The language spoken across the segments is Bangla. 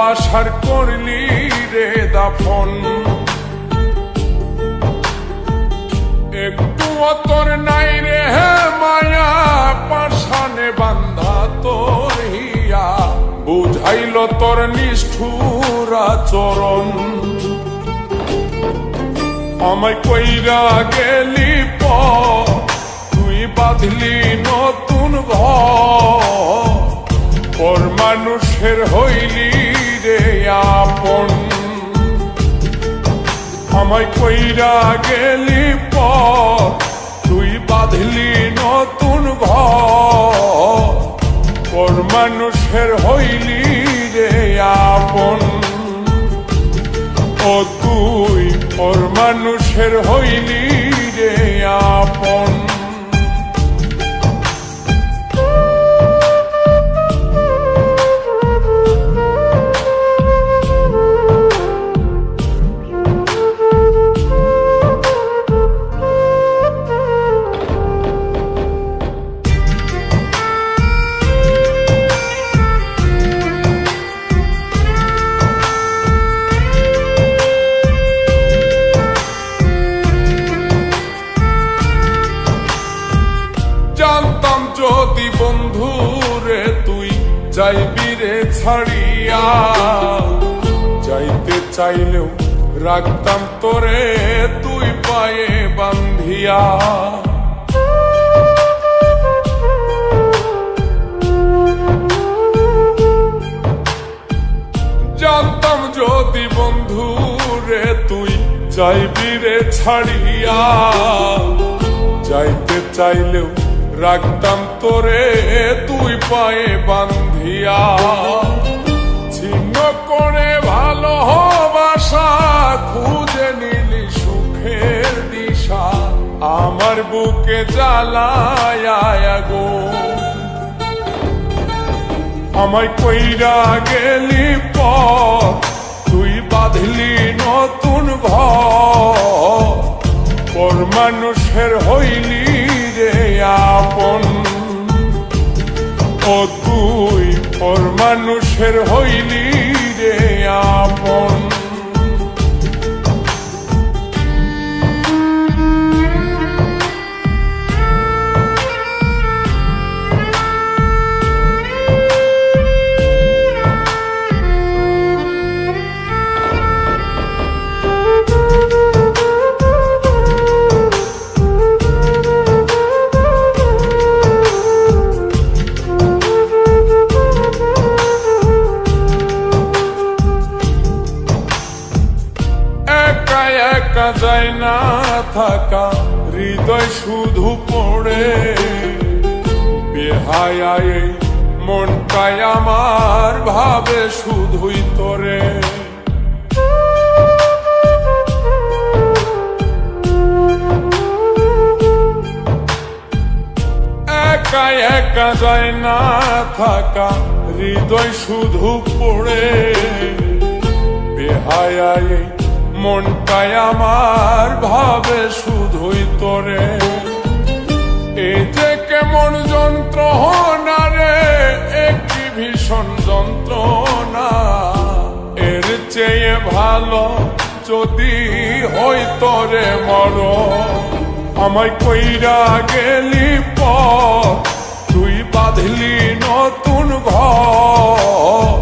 ভালোবাসার করলি রে দাফন। একটু তোর নাই রে মায়া, পাশানে বান্ধা তোর হিয়া, বুঝাইল তোর নিষ্ঠুর আচরণ। আমায় কইরা গেলি পর, তুই বাঁধলি নতুন ঘর, পর মানুষের হইলি রে আপন। আমায় কইরা গেলি পর, তুই বাঁধলি নতুন ঘর, পর মানুষের হইলি রে আপন। ও তুই পর মানুষের হইলি রে আপন। জানতাম যদি বন্ধু রে তুই যাইবি রে ছাড়িয়া, যাইতে চাইলেও রাখতাম তোরে তুই পায়ে বান্ধিয়া। জানতাম যদি বন্ধু রে তুই যাইবি রে ছাড়িয়া, যাইতে চাইলেও রাখতাম তোরে তুই পায়ে বান্ধিয়া। ছিন্ন করে ভালোবাসা খুঁজে নিলি সুখের দিশা, আমার বুকে জ্বালায় আগুন। আমায় কইরা গেলি পর, তুই বাঁধলি নতুন ঘর, পর মানুষের হইলি রে আপন। ও তুই পর মানুষের হইলি রে আপন। একা যায় না থাকা, হৃদয় শুধু পড়ে, বেহায়ায় মনটাই আমার ভাবে শুধুই তোরে। একা একা যায় না থাকা, হৃদয় শুধু পড়ে, বেহায়ায় মনটাই আমার ভাবে শুধুই তোরে। এই যে কেমন যন্ত্রণা রে, একটি ভীষণ যন্ত্রণা, এর চেয়ে ভালো যদি হইতো রে মরণ। আমায় কইরা গেলি পর, তুই বাঁধলি নতুন ঘর,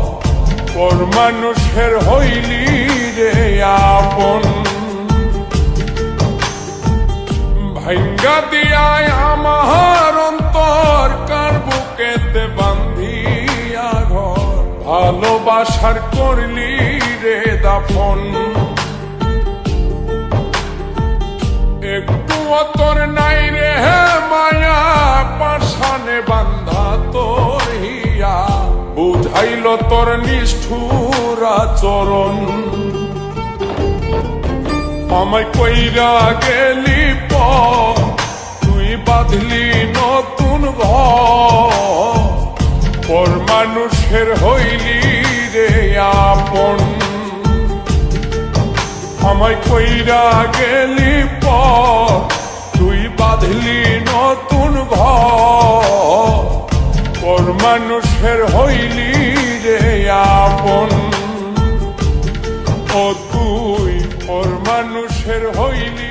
পর মানুষের হইলি রে আপন। ভাঙ্গা দিয়ায় আমার অন্তর, কার বুকেতে বান্ধিয়া ঘর, ভালোবাসার করলি রে দাফন। একটু তোর নাই রে মায়া, পাশানে বান্ধা তোর হিয়া, বুঝাইল তোর নিষ্ঠুর আচরণ। আমায় কইরা গেলি পর, তুই বাঁধলি নতুন ঘর, পর মানুষের হইলি রে আপন। আমায় কইরা গেলি পর, তুই বাঁধলি নতুন ঘর, পর মানুষের হইলি রে আপন। ও তুই ওর মানুষের হইলি